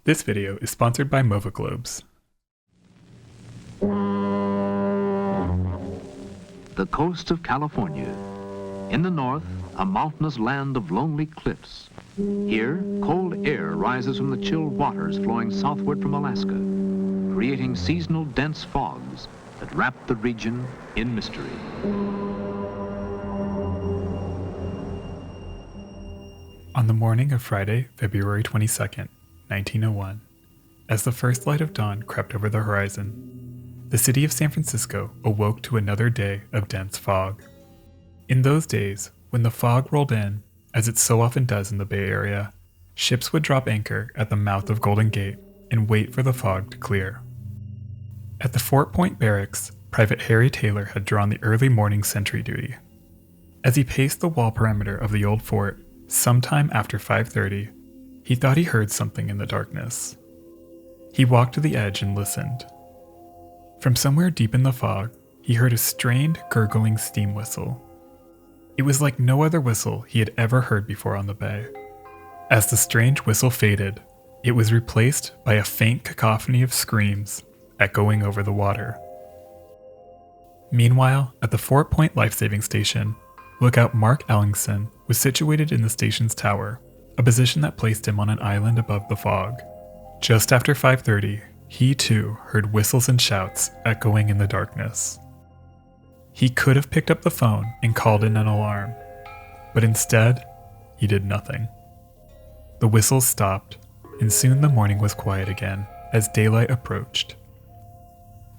This video is sponsored by MOVA Globes. The coast of California. In the north, a mountainous land of lonely cliffs. Here, cold air rises from the chilled waters flowing southward from Alaska, creating seasonal dense fogs that wrap the region in mystery. On the morning of Friday, February 22nd, 1901, as the first light of dawn crept over the horizon, the city of San Francisco awoke to another day of dense fog. In those days, when the fog rolled in, as it so often does in the Bay Area, ships would drop anchor at the mouth of Golden Gate and wait for the fog to clear. At the Fort Point Barracks, Private Harry Taylor had drawn the early morning sentry duty. As he paced the wall perimeter of the old fort, sometime after 5:30, he thought he heard something in the darkness. He walked to the edge and listened. From somewhere deep in the fog, he heard a strained, gurgling steam whistle. It was like no other whistle he had ever heard before on the bay. As the strange whistle faded, it was replaced by a faint cacophony of screams echoing over the water. Meanwhile, at the Fort Point Life-Saving Station, lookout Mark Ellingson was situated in the station's tower, a position that placed him on an island above the fog. Just after 5:30, he too heard whistles and shouts echoing in the darkness. He could have picked up the phone and called in an alarm, but instead, he did nothing. The whistles stopped, and soon the morning was quiet again as daylight approached.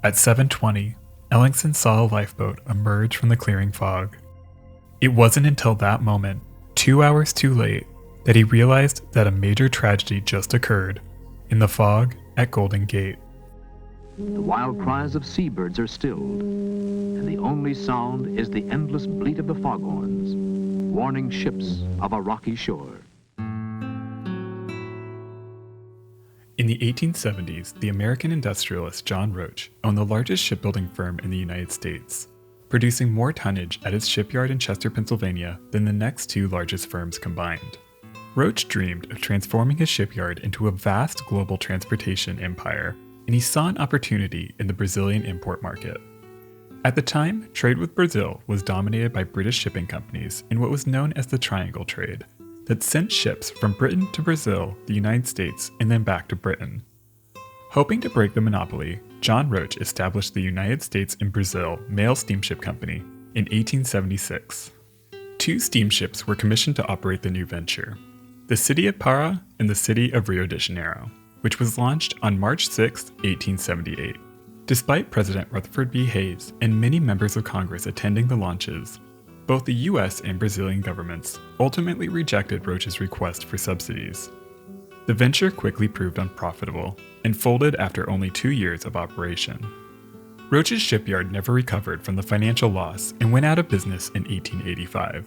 At 7:20, Ellingson saw a lifeboat emerge from the clearing fog. It wasn't until that moment, 2 hours too late, that he realized that a major tragedy just occurred in the fog at Golden Gate. The wild cries of seabirds are stilled, and the only sound is the endless bleat of the foghorns, warning ships of a rocky shore. In the 1870s, the American industrialist John Roach owned the largest shipbuilding firm in the United States, producing more tonnage at his shipyard in Chester, Pennsylvania than the next two largest firms combined. Roach dreamed of transforming his shipyard into a vast global transportation empire, and he saw an opportunity in the Brazilian import market. At the time, trade with Brazil was dominated by British shipping companies in what was known as the Triangle Trade, that sent ships from Britain to Brazil, the United States, and then back to Britain. Hoping to break the monopoly, John Roach established the United States and Brazil Mail Steamship Company in 1876. Two steamships were commissioned to operate the new venture, the City of Para and the City of Rio de Janeiro, which was launched on March 6, 1878. Despite President Rutherford B. Hayes and many members of Congress attending the launches, both the US and Brazilian governments ultimately rejected Roach's request for subsidies. The venture quickly proved unprofitable and folded after only 2 years of operation. Roach's shipyard never recovered from the financial loss and went out of business in 1885.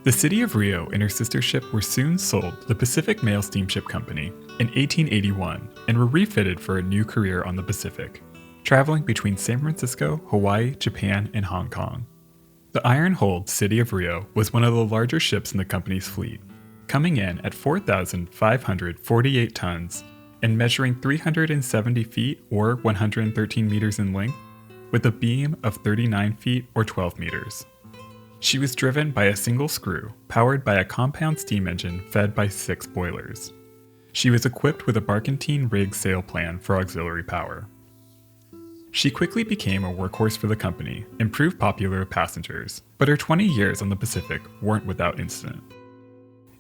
The City of Rio and her sister ship were soon sold to the Pacific Mail Steamship Company in 1881 and were refitted for a new career on the Pacific, traveling between San Francisco, Hawaii, Japan, and Hong Kong. The iron-hulled City of Rio was one of the larger ships in the company's fleet, coming in at 4,548 tons and measuring 370 feet or 113 meters in length, with a beam of 39 feet or 12 meters. She was driven by a single screw, powered by a compound steam engine fed by 6 boilers. She was equipped with a barkentine rig sail plan for auxiliary power. She quickly became a workhorse for the company and proved popular with passengers, but her 20 years on the Pacific weren't without incident.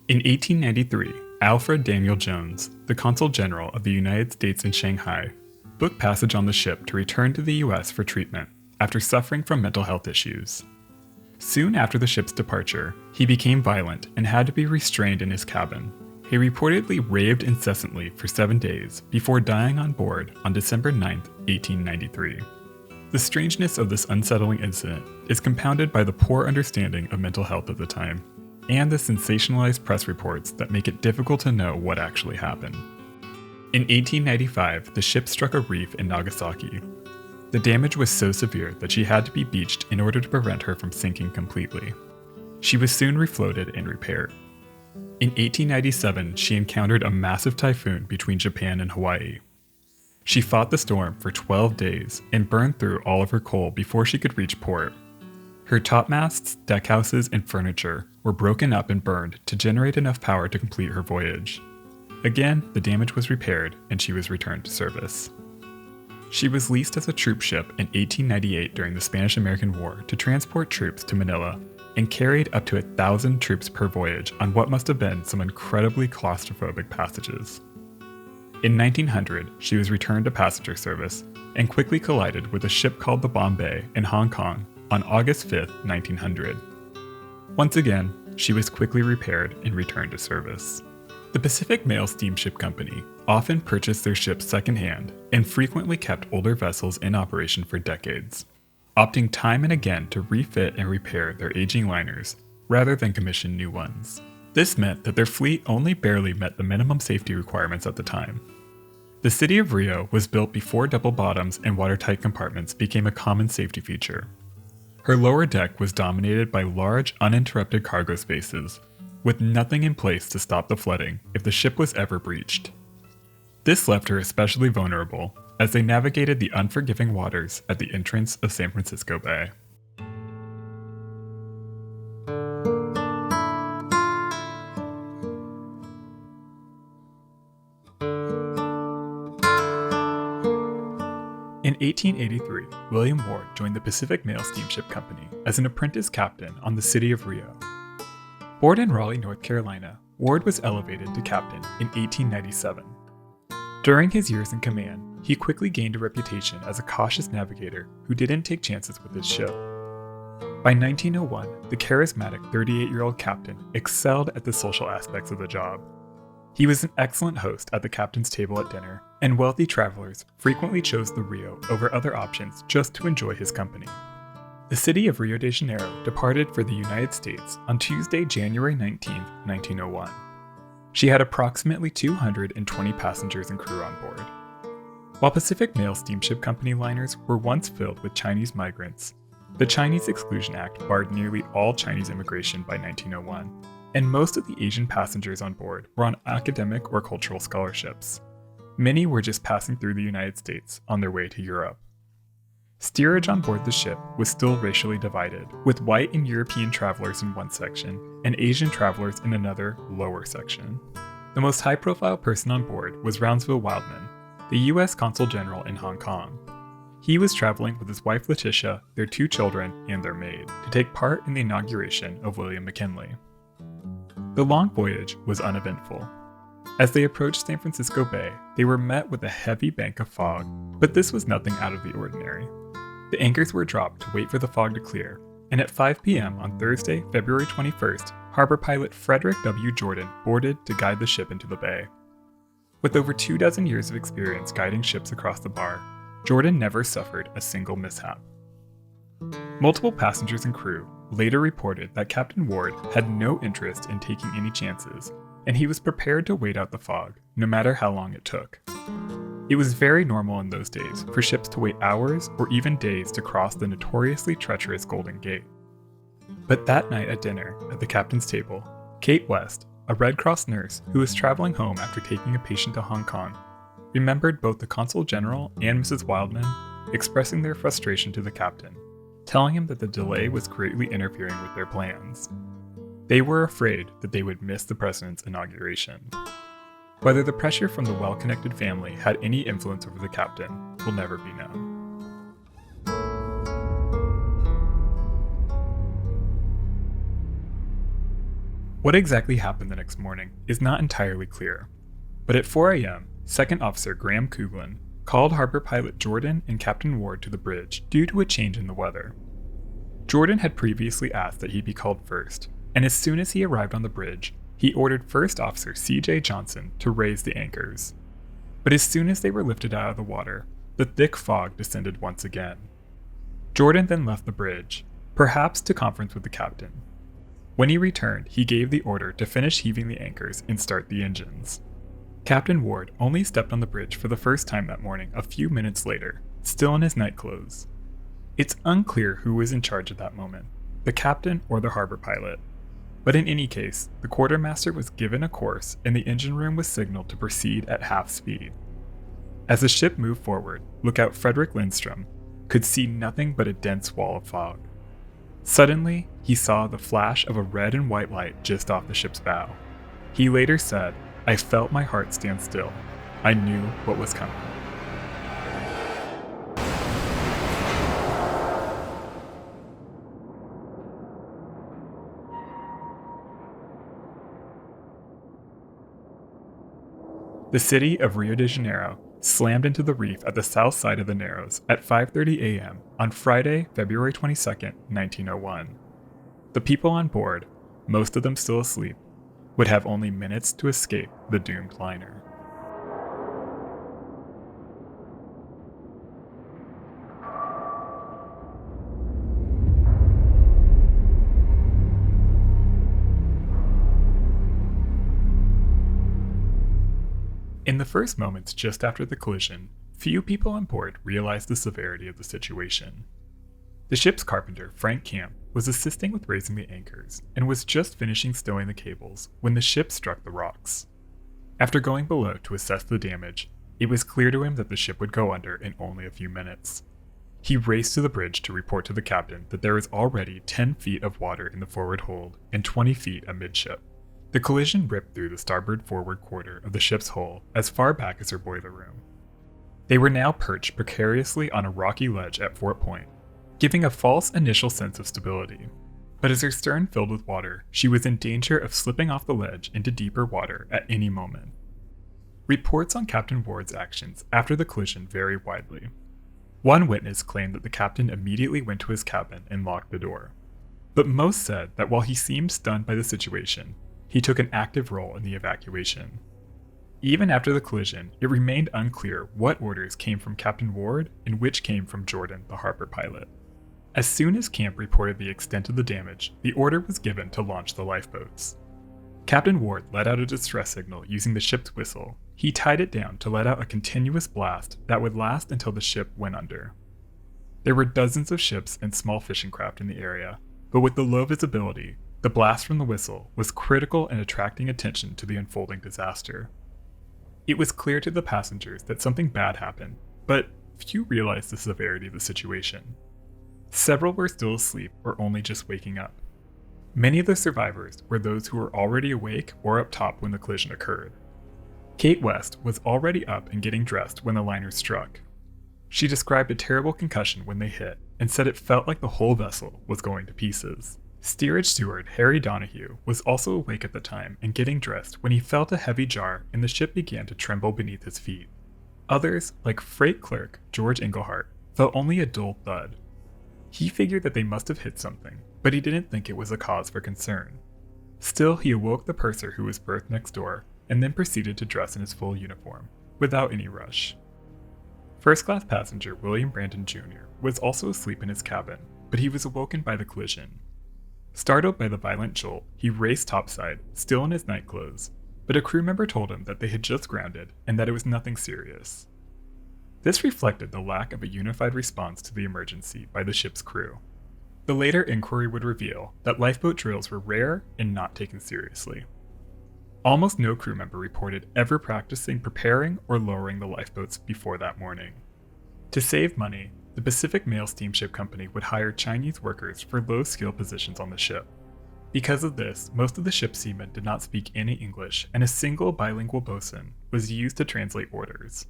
In 1893, Alfred Daniel Jones, the Consul General of the United States in Shanghai, booked passage on the ship to return to the US for treatment after suffering from mental health issues. Soon after the ship's departure, he became violent and had to be restrained in his cabin. He reportedly raved incessantly for 7 days before dying on board on December 9, 1893. The strangeness of this unsettling incident is compounded by the poor understanding of mental health at the time, and the sensationalized press reports that make it difficult to know what actually happened. In 1895, the ship struck a reef in Nagasaki. The damage was so severe that she had to be beached in order to prevent her from sinking completely. She was soon refloated and repaired. In 1897, she encountered a massive typhoon between Japan and Hawaii. She fought the storm for 12 days and burned through all of her coal before she could reach port. Her topmasts, deckhouses, and furniture were broken up and burned to generate enough power to complete her voyage. Again, the damage was repaired and she was returned to service. She was leased as a troop ship in 1898 during the Spanish-American War to transport troops to Manila and carried up to 1,000 troops per voyage on what must have been some incredibly claustrophobic passages. In 1900, she was returned to passenger service and quickly collided with a ship called the Bombay in Hong Kong on August 5, 1900. Once again, she was quickly repaired and returned to service. The Pacific Mail Steamship Company often purchased their ships secondhand and frequently kept older vessels in operation for decades, opting time and again to refit and repair their aging liners rather than commission new ones. This meant that their fleet only barely met the minimum safety requirements at the time. The city of Rio was built before double bottoms and watertight compartments became a common safety feature. Her lower deck was dominated by large, uninterrupted cargo spaces, with nothing in place to stop the flooding if the ship was ever breached. This left her especially vulnerable as they navigated the unforgiving waters at the entrance of San Francisco Bay. In 1883, William Ward joined the Pacific Mail Steamship Company as an apprentice captain on the City of Rio. Born in Raleigh, North Carolina, Ward was elevated to captain in 1897. During his years in command, he quickly gained a reputation as a cautious navigator who didn't take chances with his ship. By 1901, the charismatic 38-year-old captain excelled at the social aspects of the job. He was an excellent host at the captain's table at dinner, and wealthy travelers frequently chose the Rio over other options just to enjoy his company. The city of Rio de Janeiro departed for the United States on Tuesday, January 19, 1901. She had approximately 220 passengers and crew on board. While Pacific Mail Steamship Company liners were once filled with Chinese migrants, the Chinese Exclusion Act barred nearly all Chinese immigration by 1901, and most of the Asian passengers on board were on academic or cultural scholarships. Many were just passing through the United States on their way to Europe. Steerage on board the ship was still racially divided, with white and European travelers in one section and Asian travelers in another, lower section. The most high-profile person on board was Rounseville Wildman, the U.S. Consul General in Hong Kong. He was traveling with his wife Letitia, their 2 children, and their maid to take part in the inauguration of William McKinley. The long voyage was uneventful. As they approached San Francisco Bay, they were met with a heavy bank of fog, but this was nothing out of the ordinary. The anchors were dropped to wait for the fog to clear, and at 5 p.m. on Thursday, February 21st, harbor pilot Frederick W. Jordan boarded to guide the ship into the bay. With over 24 years of experience guiding ships across the bar, Jordan never suffered a single mishap. Multiple passengers and crew later reported that Captain Ward had no interest in taking any chances, and he was prepared to wait out the fog, no matter how long it took. It was very normal in those days for ships to wait hours or even days to cross the notoriously treacherous Golden Gate. But that night at dinner, at the captain's table, Kate West, a Red Cross nurse who was traveling home after taking a patient to Hong Kong, remembered both the Consul General and Mrs. Wildman expressing their frustration to the captain, telling him that the delay was greatly interfering with their plans. They were afraid that they would miss the president's inauguration. Whether the pressure from the well-connected family had any influence over the captain will never be known. What exactly happened the next morning is not entirely clear, but at 4 a.m., Second Officer Graham Cooglin called harbor pilot Jordan and Captain Ward to the bridge due to a change in the weather. Jordan had previously asked that he be called first, and as soon as he arrived on the bridge, he ordered First Officer C.J. Johnson to raise the anchors. But as soon as they were lifted out of the water, the thick fog descended once again. Jordan then left the bridge, perhaps to conference with the captain. When he returned, he gave the order to finish heaving the anchors and start the engines. Captain Ward only stepped on the bridge for the first time that morning a few minutes later, still in his night clothes. It's unclear who was in charge at that moment, the captain or the harbor pilot. But in any case, the quartermaster was given a course and the engine room was signaled to proceed at half speed. As the ship moved forward, lookout Frederick Lindstrom could see nothing but a dense wall of fog. Suddenly, he saw the flash of a red and white light just off the ship's bow. He later said, "I felt my heart stand still. I knew what was coming." The city of Rio de Janeiro slammed into the reef at the south side of the Narrows at 5:30 a.m. on Friday, February 22, 1901. The people on board, most of them still asleep, would have only minutes to escape the doomed liner. In the first moments just after the collision, few people on board realized the severity of the situation. The ship's carpenter, Frank Camp, was assisting with raising the anchors and was just finishing stowing the cables when the ship struck the rocks. After going below to assess the damage, it was clear to him that the ship would go under in only a few minutes. He raced to the bridge to report to the captain that there was already 10 feet of water in the forward hold and 20 feet amidship. The collision ripped through the starboard forward quarter of the ship's hull as far back as her boiler room. They were now perched precariously on a rocky ledge at Fort Point, giving a false initial sense of stability. But as her stern filled with water, she was in danger of slipping off the ledge into deeper water at any moment. Reports on Captain Ward's actions after the collision vary widely. One witness claimed that the captain immediately went to his cabin and locked the door. But most said that while he seemed stunned by the situation, he took an active role in the evacuation. Even after the collision, it remained unclear what orders came from Captain Ward and which came from Jordan, the harbor pilot. As soon as Camp reported the extent of the damage, the order was given to launch the lifeboats. Captain Ward let out a distress signal using the ship's whistle. He tied it down to let out a continuous blast that would last until the ship went under. There were dozens of ships and small fishing craft in the area, but with the low visibility, the blast from the whistle was critical in attracting attention to the unfolding disaster. It was clear to the passengers that something bad happened, but few realized the severity of the situation. Several were still asleep or only just waking up. Many of the survivors were those who were already awake or up top when the collision occurred. Kate West was already up and getting dressed when the liner struck. She described a terrible concussion when they hit and said it felt like the whole vessel was going to pieces. Steerage steward Harry Donahue was also awake at the time and getting dressed when he felt a heavy jar and the ship began to tremble beneath his feet. Others, like freight clerk George Englehart, felt only a dull thud. He figured that they must have hit something, but he didn't think it was a cause for concern. Still, he awoke the purser who was berthed next door and then proceeded to dress in his full uniform, without any rush. First-class passenger William Brandon Jr. was also asleep in his cabin, but he was awoken by the collision. Startled by the violent jolt, he raced topside, still in his nightclothes, but a crew member told him that they had just grounded and that it was nothing serious. This reflected the lack of a unified response to the emergency by the ship's crew. The later inquiry would reveal that lifeboat drills were rare and not taken seriously. Almost no crew member reported ever practicing preparing or lowering the lifeboats before that morning. To save money, the Pacific Mail Steamship Company would hire Chinese workers for low-skill positions on the ship. Because of this, most of the ship's seamen did not speak any English, and a single bilingual bosun was used to translate orders.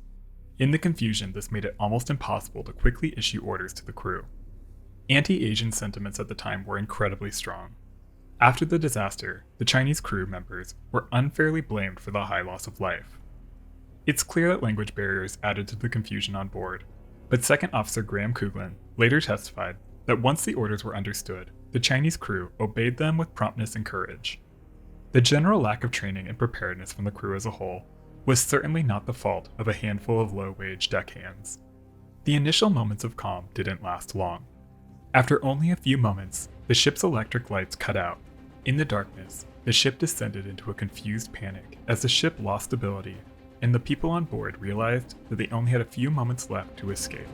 In the confusion, this made it almost impossible to quickly issue orders to the crew. Anti-Asian sentiments at the time were incredibly strong. After the disaster, the Chinese crew members were unfairly blamed for the high loss of life. It's clear that language barriers added to the confusion on board, but Second Officer Graham Cooglin later testified that once the orders were understood, the Chinese crew obeyed them with promptness and courage. The general lack of training and preparedness from the crew as a whole was certainly not the fault of a handful of low-wage deckhands. The initial moments of calm didn't last long. After only a few moments, the ship's electric lights cut out. In the darkness, the ship descended into a confused panic as the ship lost stability, and the people on board realized that they only had a few moments left to escape.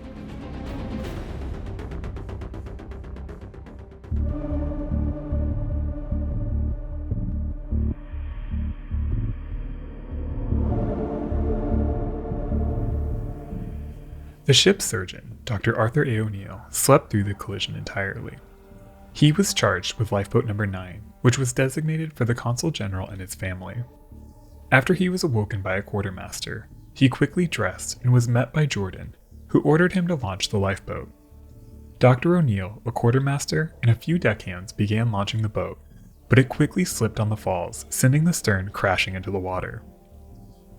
The ship's surgeon, Dr. Arthur A. O'Neill, slept through the collision entirely. He was charged with lifeboat number 9, which was designated for the consul general and his family. After he was awoken by a quartermaster, he quickly dressed and was met by Jordan, who ordered him to launch the lifeboat. Dr. O'Neill, a quartermaster, and a few deckhands began launching the boat, but it quickly slipped on the falls, sending the stern crashing into the water.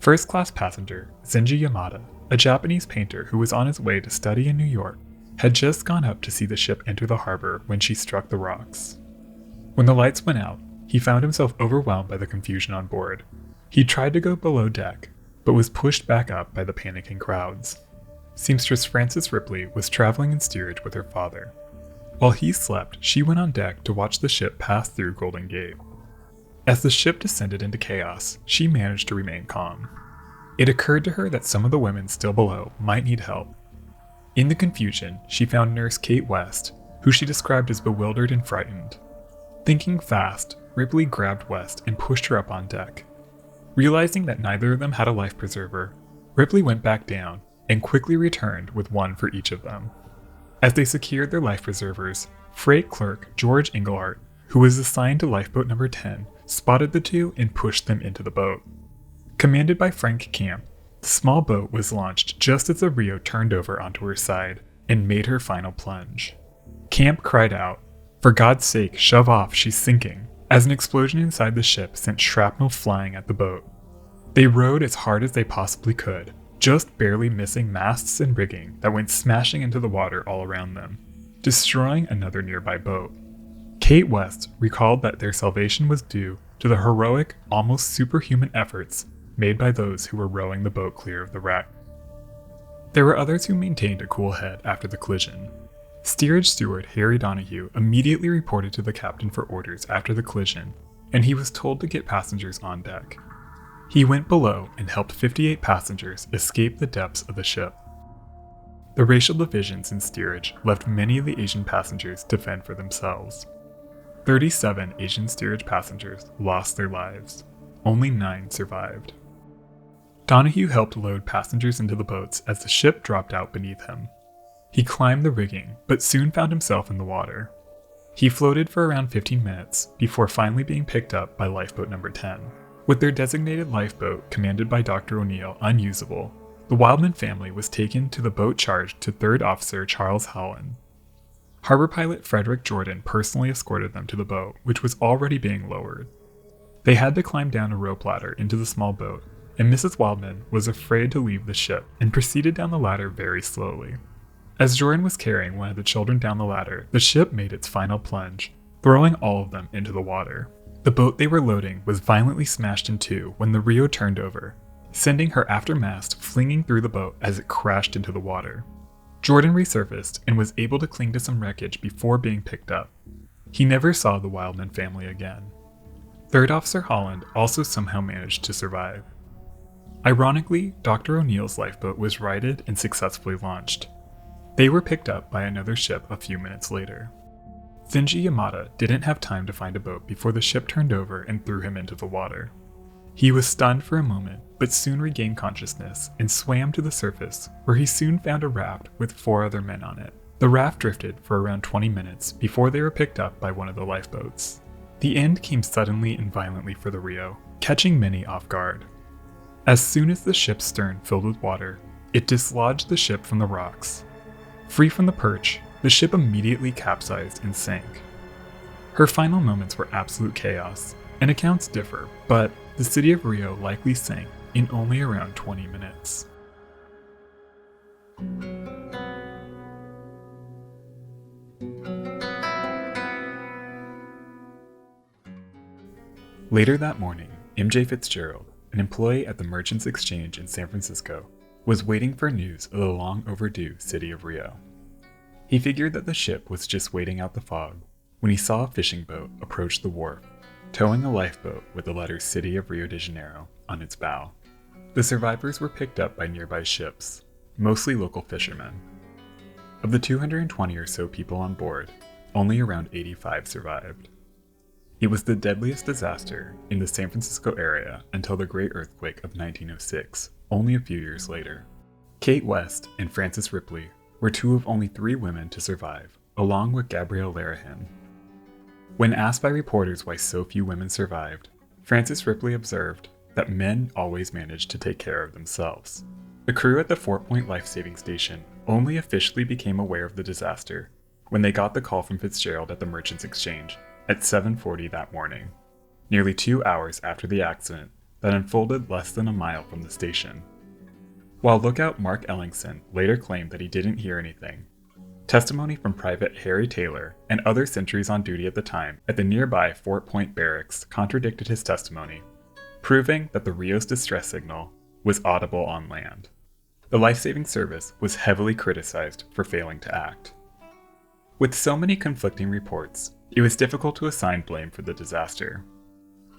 First-class passenger Zenji Yamada, a Japanese painter who was on his way to study in New York, had just gone up to see the ship enter the harbor when she struck the rocks. When the lights went out, he found himself overwhelmed by the confusion on board. He tried to go below deck, but was pushed back up by the panicking crowds. Seamstress Frances Ripley was traveling in steerage with her father. While he slept, she went on deck to watch the ship pass through Golden Gate. As the ship descended into chaos, she managed to remain calm. It occurred to her that some of the women still below might need help. In the confusion, she found nurse Kate West, who she described as bewildered and frightened. Thinking fast, Ripley grabbed West and pushed her up on deck. Realizing that neither of them had a life preserver, Ripley went back down and quickly returned with one for each of them. As they secured their life preservers, freight clerk George Englehart, who was assigned to lifeboat number 10, spotted the two and pushed them into the boat. Commanded by Frank Camp, the small boat was launched just as the Rio turned over onto her side and made her final plunge. Camp cried out, "For God's sake, shove off, she's sinking," as an explosion inside the ship sent shrapnel flying at the boat. They rowed as hard as they possibly could, just barely missing masts and rigging that went smashing into the water all around them, destroying another nearby boat. Kate West recalled that their salvation was due to the heroic, almost superhuman efforts made by those who were rowing the boat clear of the wreck. There were others who maintained a cool head after the collision. Steerage steward Harry Donahue immediately reported to the captain for orders after the collision, and he was told to get passengers on deck. He went below and helped 58 passengers escape the depths of the ship. The racial divisions in steerage left many of the Asian passengers to fend for themselves. 37 Asian steerage passengers lost their lives. Only 9 survived. Donahue helped load passengers into the boats as the ship dropped out beneath him. He climbed the rigging, but soon found himself in the water. He floated for around 15 minutes before finally being picked up by lifeboat number 10. With their designated lifeboat, commanded by Dr. O'Neill, unusable, the Wildman family was taken to the boat charged to 3rd Officer Charles Holland. Harbor pilot Frederick Jordan personally escorted them to the boat, which was already being lowered. They had to climb down a rope ladder into the small boat, and Mrs. Wildman was afraid to leave the ship and proceeded down the ladder very slowly. As Jordan was carrying one of the children down the ladder, the ship made its final plunge, throwing all of them into the water. The boat they were loading was violently smashed in two when the Rio turned over, sending her aftermast flinging through the boat as it crashed into the water. Jordan resurfaced and was able to cling to some wreckage before being picked up. He never saw the Wildman family again. 3rd Officer Holland also somehow managed to survive. Ironically, Dr. O'Neill's lifeboat was righted and successfully launched. They were picked up by another ship a few minutes later. Zenji Yamada didn't have time to find a boat before the ship turned over and threw him into the water. He was stunned for a moment, but soon regained consciousness and swam to the surface, where he soon found a raft with 4 other men on it. The raft drifted for around 20 minutes before they were picked up by one of the lifeboats. The end came suddenly and violently for the Rio, catching many off guard. As soon as the ship's stern filled with water, it dislodged the ship from the rocks. Free from the perch, the ship immediately capsized and sank. Her final moments were absolute chaos, and accounts differ, but the city of Rio likely sank in only around 20 minutes. Later that morning, MJ Fitzgerald, an employee at the Merchants Exchange in San Francisco, was waiting for news of the long overdue city of Rio. He figured that the ship was just waiting out the fog when he saw a fishing boat approach the wharf, towing a lifeboat with the letters City of Rio de Janeiro on its bow. The survivors were picked up by nearby ships, mostly local fishermen. Of the 220 or so people on board, only around 85 survived. It was the deadliest disaster in the San Francisco area until the Great Earthquake of 1906, only a few years later. Kate West and Frances Ripley were two of only 3 women to survive, along with Gabrielle Larahan. When asked by reporters why so few women survived, Frances Ripley observed that men always managed to take care of themselves. The crew at the Fort Point Life-Saving Station only officially became aware of the disaster when they got the call from Fitzgerald at the Merchants Exchange at 7:40 that morning, nearly 2 hours after the accident that unfolded less than a mile from the station. While lookout Mark Ellingson later claimed that he didn't hear anything, testimony from Private Harry Taylor and other sentries on duty at the time at the nearby Fort Point Barracks contradicted his testimony, proving that the Rio's distress signal was audible on land. The life-saving service was heavily criticized for failing to act. With so many conflicting reports, it was difficult to assign blame for the disaster.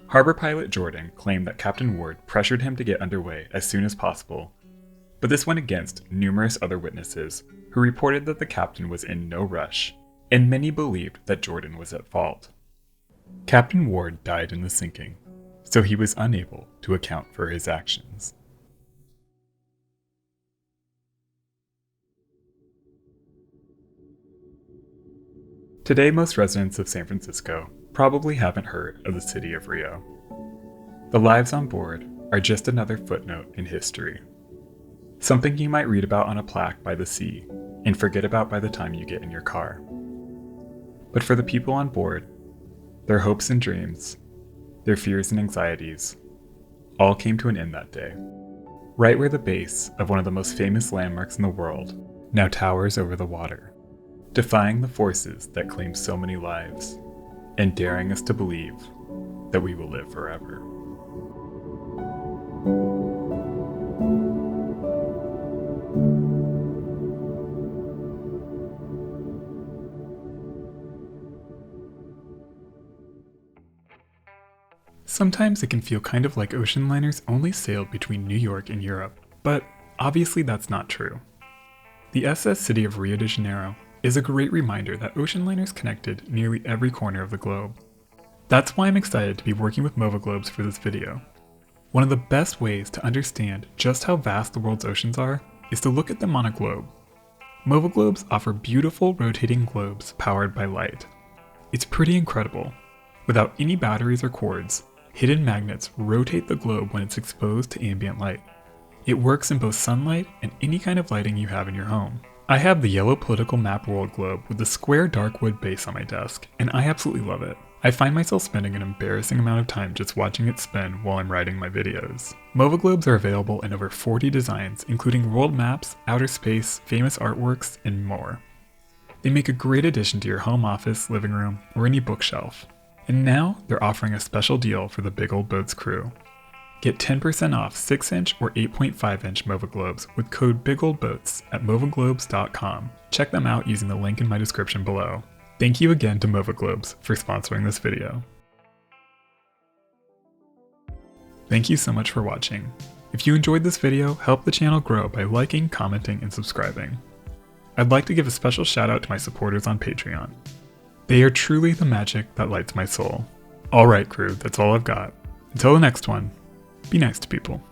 Harbor pilot Jordan claimed that Captain Ward pressured him to get underway as soon as possible, but this went against numerous other witnesses who reported that the captain was in no rush, and many believed that Jordan was at fault. Captain Ward died in the sinking, so he was unable to account for his actions. Today, most residents of San Francisco probably haven't heard of the city of Rio. The lives on board are just another footnote in history. Something you might read about on a plaque by the sea and forget about by the time you get in your car. But for the people on board, their hopes and dreams, their fears and anxieties, all came to an end that day, right where the base of one of the most famous landmarks in the world now towers over the water, defying the forces that claim so many lives, and daring us to believe that we will live forever. Sometimes it can feel kind of like ocean liners only sailed between New York and Europe, but obviously that's not true. The SS city of Rio de Janeiro is a great reminder that ocean liners connected nearly every corner of the globe. That's why I'm excited to be working with Movaglobes for this video. One of the best ways to understand just how vast the world's oceans are is to look at them on a globe. Movaglobes offer beautiful rotating globes powered by light. It's pretty incredible. Without any batteries or cords, hidden magnets rotate the globe when it's exposed to ambient light. It works in both sunlight and any kind of lighting you have in your home. I have the yellow political map world globe with the square dark wood base on my desk, and I absolutely love it. I find myself spending an embarrassing amount of time just watching it spin while I'm writing my videos. Movaglobes are available in over 40 designs, including world maps, outer space, famous artworks, and more. They make a great addition to your home office, living room, or any bookshelf. And now they're offering a special deal for the Big Old Boats crew. Get 10% off 6-inch or 8.5-inch Movaglobes with code BIGOLDBOATS at movaglobes.com. Check them out using the link in my description below. Thank you again to Movaglobes for sponsoring this video. Thank you so much for watching. If you enjoyed this video, help the channel grow by liking, commenting, and subscribing. I'd like to give a special shout out to my supporters on Patreon. They are truly the magic that lights my soul. Alright crew, that's all I've got. Until the next one, be nice to people.